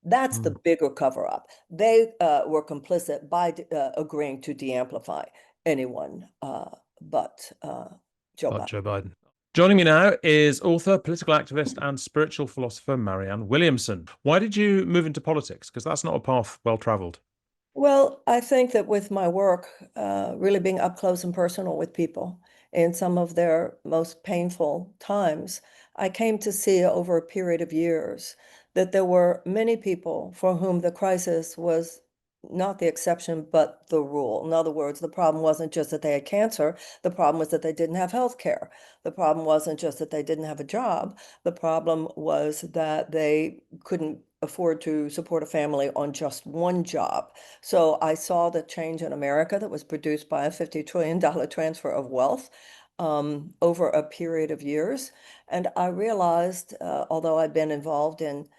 That's the bigger cover-up. They were complicit by agreeing to de-amplify anyone but Joe Biden. Joe Biden. Joining me now is author, political activist, and spiritual philosopher Marianne Williamson. Why did you move into politics? Because that's not a path well traveled. Well, I think that with my work, really being up close and personal with people in some of their most painful times, I came to see over a period of years that there were many people for whom the crisis was not the exception, but the rule. In other words, the problem wasn't just that they had cancer. The problem was that they didn't have health care. The problem wasn't just that they didn't have a job. The problem was that they couldn't afford to support a family on just one job. So I saw the change in America that was produced by a $50 trillion transfer of wealth over a period of years. And I realized, although I'd been involved in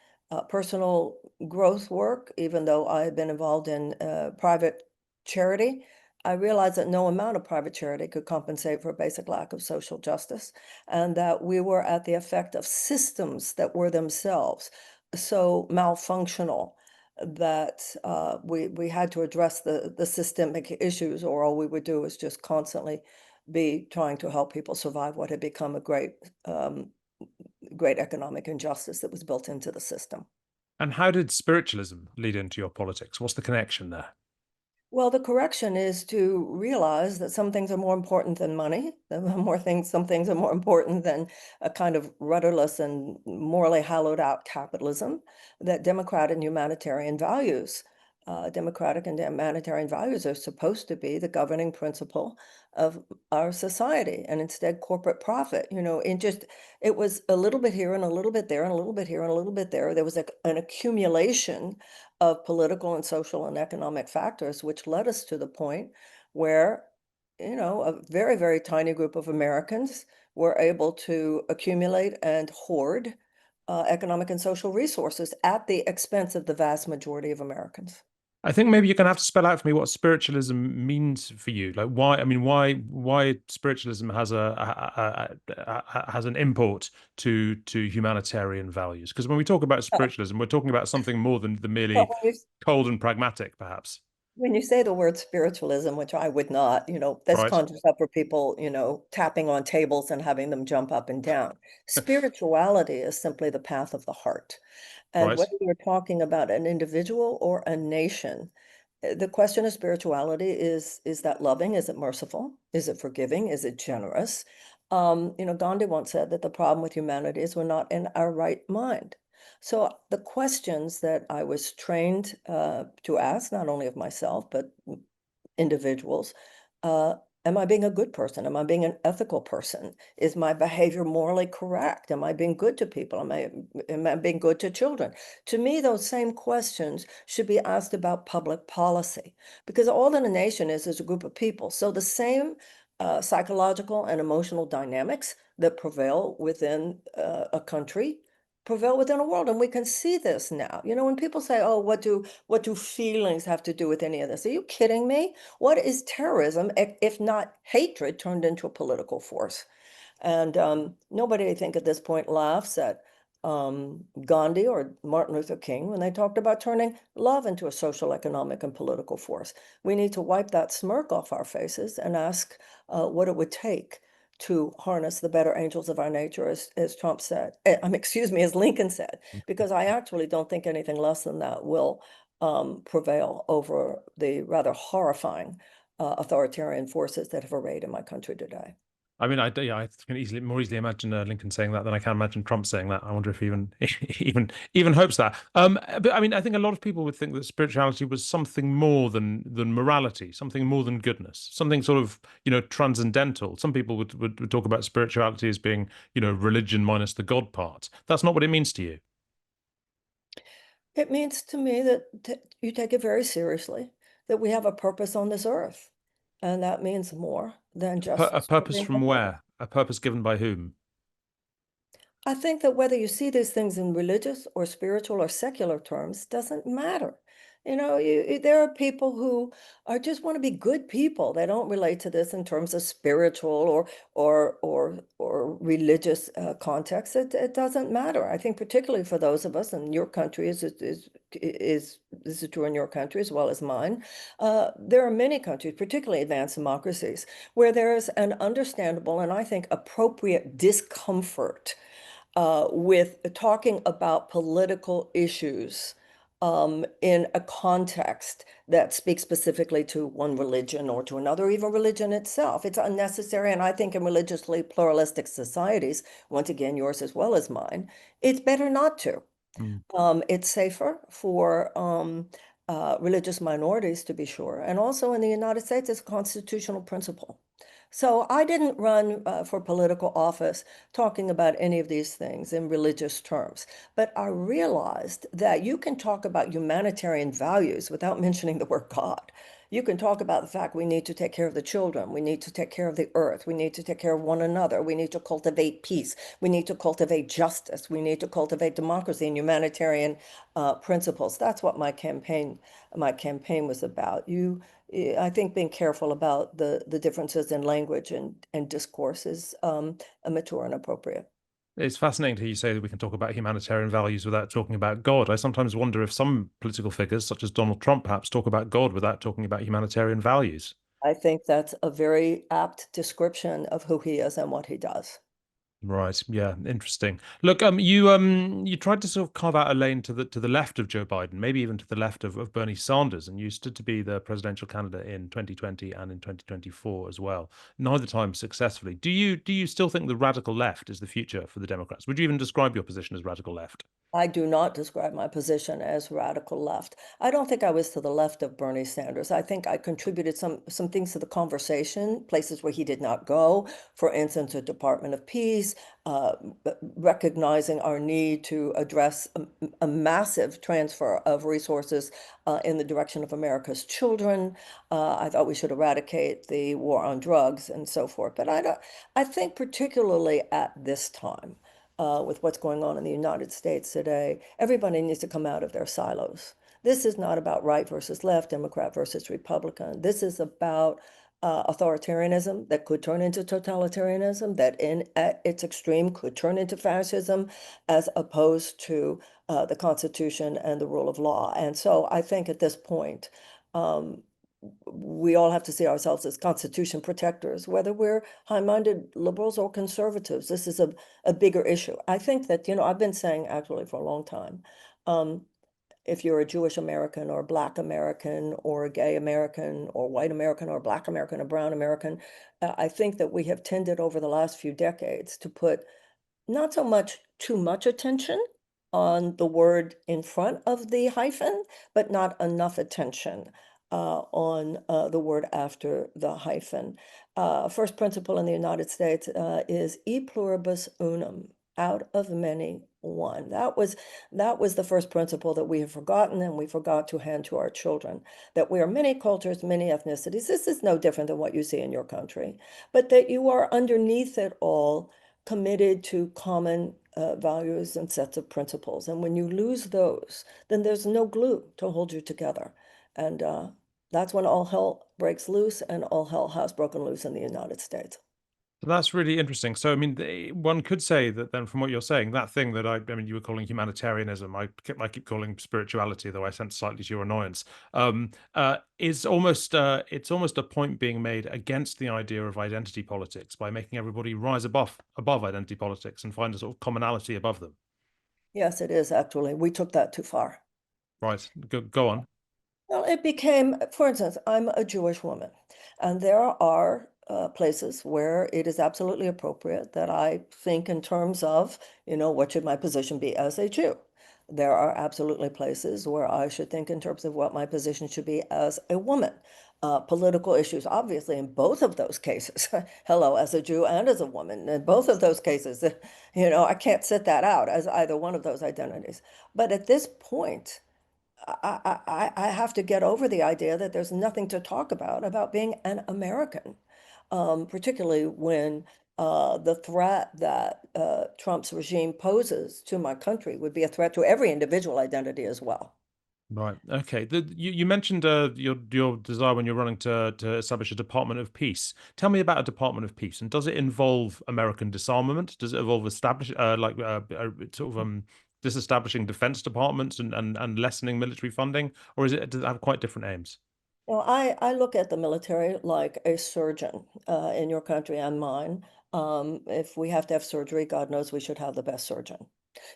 personal growth work, even though I had been involved in private charity, I realized that no amount of private charity could compensate for a basic lack of social justice, and that we were at the effect of systems that were themselves so malfunctional that we had to address the systemic issues, or all we would do is just constantly be trying to help people survive what had become a great economic injustice that was built into the system. And how did spiritualism lead into your politics? What's the connection there? Well, the correction is to realize that some things are more important than money. Some things are more important than a kind of rudderless and morally hollowed out capitalism. That democratic and humanitarian values are supposed to be the governing principle of our society, and instead corporate profit. It was a little bit here and a little bit there and a little bit here and a little bit there. There was an accumulation of political and social and economic factors, which led us to the point where, a very, very tiny group of Americans were able to accumulate and hoard economic and social resources at the expense of the vast majority of Americans. I think maybe you're going to have to spell out for me what spiritualism means for you. Like, why? I mean, why spiritualism has has an import to humanitarian values? Because when we talk about Uh, spiritualism, we're talking about something more than the Well, merely cold and pragmatic, perhaps. when you say the word spiritualism, which I would not, this Right, conjures up for people, tapping on tables and having them jump up and down. Spirituality is simply the path of the heart. And right. whether you're talking about an individual or a nation, the question of spirituality is that loving? Is it merciful? Is it forgiving? Is it generous? Gandhi once said that the problem with humanity is we're not in our right mind. So the questions that I was trained to ask, not only of myself, but individuals, uh, am I being a good person? Am I being an ethical person? Is my behavior morally correct? Am I being good to people? Am I being good to children? To me, those same questions should be asked about public policy, because all that a nation is a group of people. So the same psychological and emotional dynamics that prevail within a country prevail within a world, and we can see this now. When people say, "Oh, what do feelings have to do with any of this?" Are you kidding me? What is terrorism if not hatred turned into a political force? And nobody, I think, at this point laughs at Gandhi or Martin Luther King when they talked about turning love into a social, economic, and political force. We need to wipe that smirk off our faces and ask what it would take to harness the better angels of our nature, as Trump said, excuse me, as Lincoln said, because I actually don't think anything less than that will prevail over the rather horrifying authoritarian forces that have arrayed in my country today. I mean, yeah, I can more easily imagine Lincoln saying that than I can imagine Trump saying that. I wonder if he even even hopes that. But I mean, I think a lot of people would think that spirituality was something more than morality, something more than goodness, something sort of transcendental. Some people would talk about spirituality as being religion minus the God part. That's not what it means to you. It means to me that you take it very seriously, that we have a purpose on this earth, and that means more than A just purpose serving a from purpose. where? A purpose given by whom? I think that whether you see these things in religious or spiritual or secular terms doesn't matter. There are people who are just want to be good people. They don't relate to this in terms of spiritual or religious context. It doesn't matter. I think particularly for those of us, and your country is this is true in your country as well as mine. There are many countries, particularly advanced democracies, where there is an understandable and I think appropriate discomfort with talking about political issues in a context that speaks specifically to one religion or to another, even religion itself. It's unnecessary. And I think in religiously pluralistic societies, once again, yours as well as mine, it's better not to. Mm. It's safer for religious minorities, to be sure. And also in the United States, it's a constitutional principle. So I didn't run for political office talking about any of these things in religious terms, but I realized that you can talk about humanitarian values without mentioning the word God. You can talk about the fact we need to take care of the children, we need to take care of the earth, we need to take care of one another, we need to cultivate peace, we need to cultivate justice, we need to cultivate democracy and humanitarian principles. That's what my campaign was about. I think being careful about the differences in language and discourse is mature and appropriate. It's fascinating to hear you say that we can talk about humanitarian values without talking about God. I sometimes wonder if some political figures, such as Donald Trump, perhaps talk about God without talking about humanitarian values. I think that's a very apt description of who he is and what he does. Right. Yeah. Interesting. Look, you tried to sort of carve out a lane to the left of Joe Biden, maybe even to the left of Bernie Sanders, and you stood to be the presidential candidate in 2020 and in 2024 as well. Neither time successfully. Do you still think the radical left is the future for the Democrats? Would you even describe your position as radical left? I do not describe my position as radical left. I don't think I was to the left of Bernie Sanders. I think I contributed some things to the conversation, places where he did not go. For instance, the Department of Peace, recognizing our need to address a massive transfer of resources in the direction of America's children. I thought we should eradicate the war on drugs and so forth. But I don't. I think particularly at this time with what's going on in the United States today, everybody needs to come out of their silos. This is not about right versus left, Democrat versus Republican. This is about authoritarianism that could turn into totalitarianism, that at its extreme could turn into fascism, as opposed to the Constitution and the rule of law. And so I think at this point, um, we all have to see ourselves as Constitution protectors, whether we're high-minded liberals or conservatives. This is a bigger issue. I think that, I've been saying actually for a long time, um, if you're a Jewish American or a Black American or a gay American or white American or Black American or brown American, I think that we have tended over the last few decades to put not so much too much attention on the word in front of the hyphen, but not enough attention on the word after the hyphen. First principle in the United States is e pluribus unum, out of many, one. That was the first principle that we have forgotten and we forgot to hand to our children, that we are many cultures, many ethnicities. This is no different than what you see in your country, but that you are underneath it all committed to common values and sets of principles. And when you lose those, then there's no glue to hold you together. And that's when all hell breaks loose, and all hell has broken loose in the United States. That's really interesting. So, I mean, one could say that then, from what you're saying, that thing that I mean, you were calling humanitarianism, I keep calling spirituality, though I sense slightly to your annoyance, is almost, it's almost a point being made against the idea of identity politics by making everybody rise above identity politics and find a sort of commonality above them. Yes, it is actually. We took that too far. Right. Go on. Well, it became, for instance, I'm a Jewish woman, and there are places where it is absolutely appropriate that I think in terms of, what should my position be as a Jew? There are absolutely places where I should think in terms of what my position should be as a woman. Political issues, obviously, in both of those cases, hello, as a Jew and as a woman, in both of those cases, I can't sit that out as either one of those identities. But at this point, I have to get over the idea that there's nothing to talk about being an American, particularly when the threat that Trump's regime poses to my country would be a threat to every individual identity as well. Right. Okay. You mentioned your desire when you're running to establish a Department of Peace. Tell me about a Department of Peace, and does it involve American disarmament? Does it involve sort of disestablishing defense departments and lessening military funding, or does it have quite different aims? Well, I look at the military like a surgeon in your country and mine. If we have to have surgery, God knows we should have the best surgeon.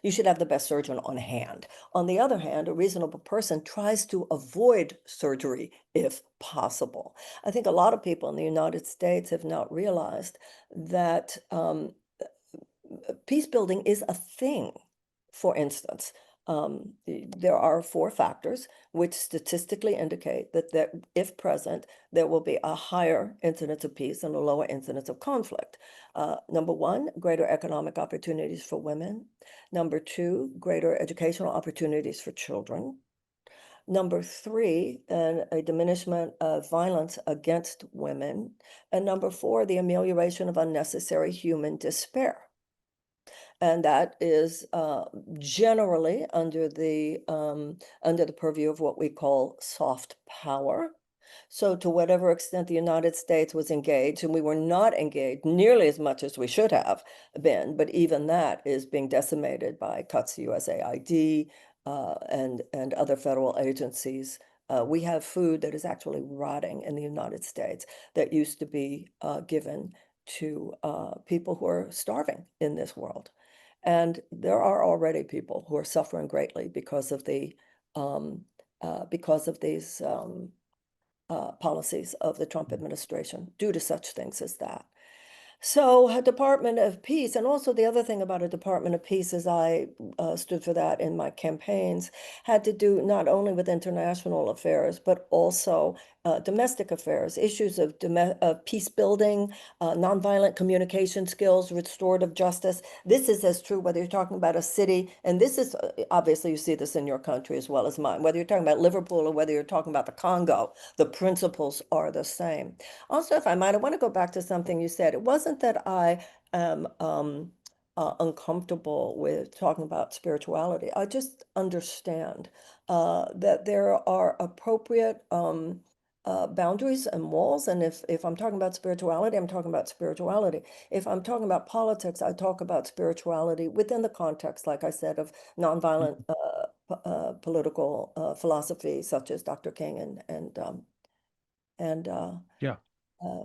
You should have the best surgeon on hand. On the other hand, a reasonable person tries to avoid surgery if possible. I think a lot of people in the United States have not realized that peace building is a thing. For instance, there are four factors which statistically indicate that if present, there will be a higher incidence of peace and a lower incidence of conflict. Number one, greater economic opportunities for women. Number two, greater educational opportunities for children. Number three, a diminishment of violence against women. And number four, the amelioration of unnecessary human despair. And that is generally under the purview of what we call soft power. So to whatever extent the United States was engaged, and we were not engaged nearly as much as we should have been, but even that is being decimated by cuts to USAID and other federal agencies. We have food that is actually rotting in the United States that used to be given to people who are starving in this world. And there are already people who are suffering greatly um, because of these policies of the Trump administration due to such things as that. So a Department of Peace, and also the other thing about a Department of Peace is I stood for that in my campaigns, had to do not only with international affairs, but also domestic affairs, issues of peace building, nonviolent communication skills, restorative justice. This is as true whether you're talking about a city, and this is obviously you see this in your country as well as mine, whether you're talking about Liverpool or whether you're talking about the Congo, the principles are the same. Also, if I might, I want to go back to something you said. It wasn't that I am uncomfortable with talking about spirituality. I just understand that there are appropriate boundaries and walls. And if I'm talking about spirituality, I'm talking about spirituality. If I'm talking about politics, I talk about spirituality within the context, like I said, of nonviolent political philosophy, such as Dr. King and Yeah. uh,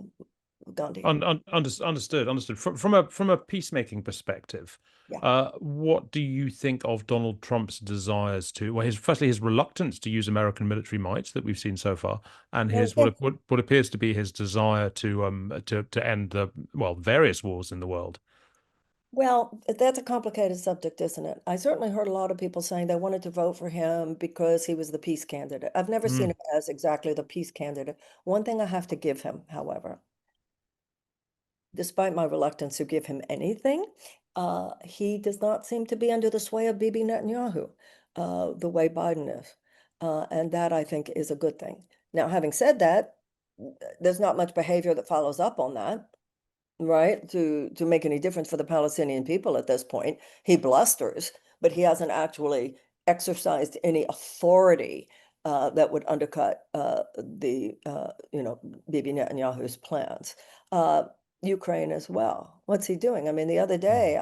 Gandhi. Understood. From a peacemaking perspective, Yeah. what do you think of Donald Trump's desires to, well, firstly his reluctance to use American military might that we've seen so far, and Well, his what appears to be his desire to end the various wars in the world? that's a complicated subject, isn't it? I certainly heard a lot of people saying they wanted to vote for him because he was the peace candidate. I've never seen Mm, him as exactly the peace candidate. One thing I have to give him, however, despite my reluctance to give him anything, he does not seem to be under the sway of Bibi Netanyahu, the way Biden is. And that I think is a good thing. Now, having said that, there's not much behavior that follows up on that, right? To make any difference for the Palestinian people at this point. He blusters, but he hasn't actually exercised any authority that would undercut Bibi Netanyahu's plans. Uh, Ukraine as well. What's he doing? I mean, the other day,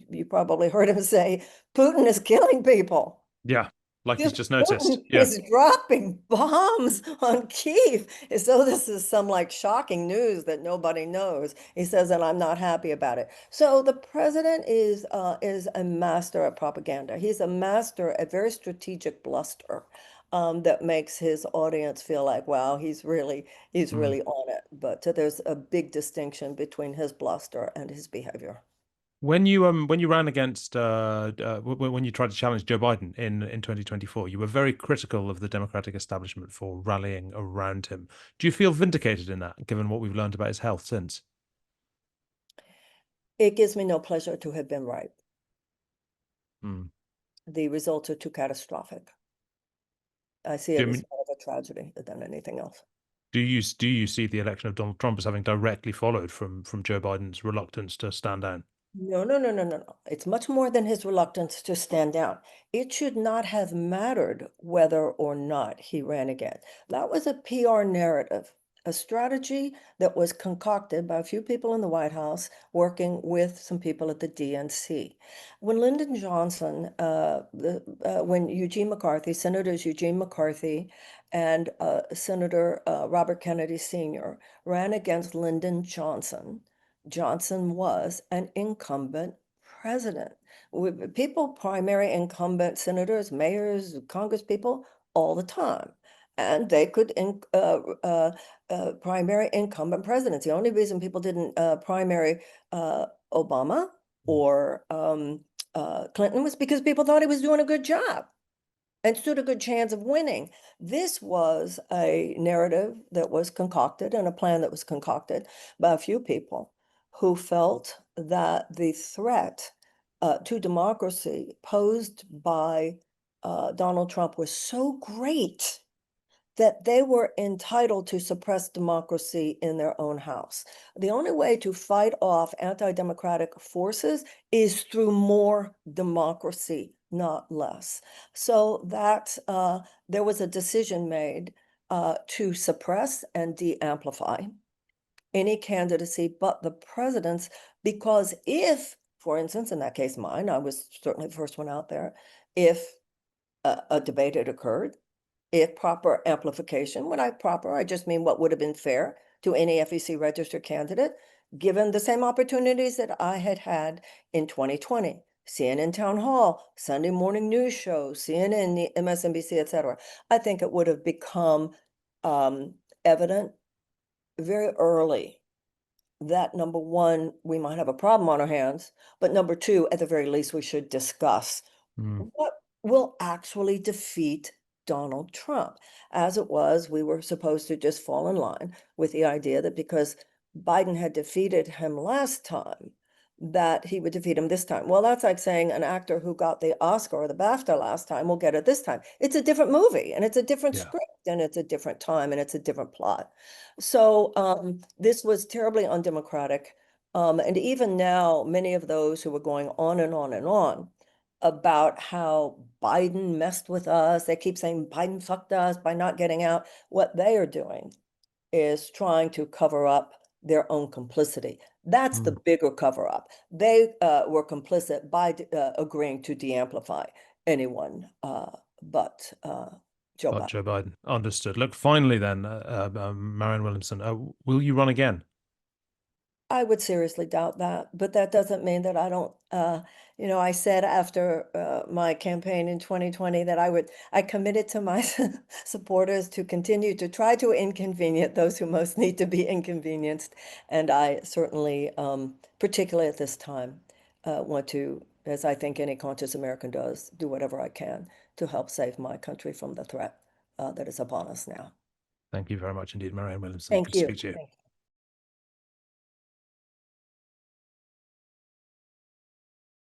you probably heard him say, Putin is killing people. yeah, like he's Just just noticed. Putin Yeah. is dropping bombs on Kiev as though this is some like shocking news that nobody knows. He says, and I'm not happy about it. So the president is a master at propaganda. He's a master at very strategic bluster that makes his audience feel like, wow, he's Mm. really on it. But there's a big distinction between his bluster and his behavior. When you ran against when you tried to challenge Joe Biden in 2024, you were very critical of the Democratic establishment for rallying around him. Do you feel vindicated in that, given what we've learned about his health since? It gives me no pleasure to have been right. Mm. The results are too catastrophic. I see Do it you as mean more of a tragedy than anything else. do you see the election of Donald Trump as having directly followed from Joe Biden's reluctance to stand down? No, no, no, no, no, no. It's much more than his reluctance to stand down. It should not have mattered whether or not he ran again. That was a PR narrative, a strategy that was concocted by a few people in the White House working with some people at the DNC. When Lyndon Johnson, when Eugene McCarthy, Senators Eugene McCarthy and Senator Robert Kennedy Sr. ran against Lyndon Johnson, Johnson was an incumbent president. People primary incumbent senators, mayors, congresspeople all the time. And they could primary incumbent presidents. The only reason people didn't primary Obama or Clinton was because people thought he was doing a good job and stood a good chance of winning. This was a narrative that was concocted and a plan that was concocted by a few people who felt that the threat to democracy posed by Donald Trump was so great that they were entitled to suppress democracy in their own house. The only way to fight off anti-democratic forces is through more democracy, not less. So that there was a decision made to suppress and de-amplify any candidacy but the president's, because if, for instance, in that case mine, I was certainly the first one out there, if a debate had occurred, if proper amplification, when I proper, I just mean what would have been fair to any FEC registered candidate, given the same opportunities that I had had in 2020. CNN Town Hall, Sunday morning news shows, CNN, MSNBC, et cetera. I think it would have become evident very early that number one, we might have a problem on our hands, but number two, at the very least, we should discuss what will actually defeat Donald Trump. As it was, we were supposed to just fall in line with the idea that because Biden had defeated him last time, that he would defeat him this time. Well, that's like saying an actor who got the Oscar or the BAFTA last time will get it this time. It's a different movie and it's a different Yeah. script and it's a different time and it's a different plot. So this was terribly undemocratic. And even now, many of those who were going on and on and on about how Biden messed with us, they keep saying Biden fucked us by not getting out. What they are doing is trying to cover up their own complicity. That's the bigger cover up. They were complicit by agreeing to de-amplify anyone but Joe But Biden. Joe Biden. Understood. Look, finally then, Marianne Williamson, will you run again? I would seriously doubt that, but that doesn't mean that I don't, I said after my campaign in 2020 that I committed to my supporters to continue to try to inconvenience those who most need to be inconvenienced. And I certainly, particularly at this time, want to, as I think any conscious American does, do whatever I can to help save my country from the threat that is upon us now. Thank you very much indeed, Marianne Williamson. Thank Good to you. speak to you. Thank you.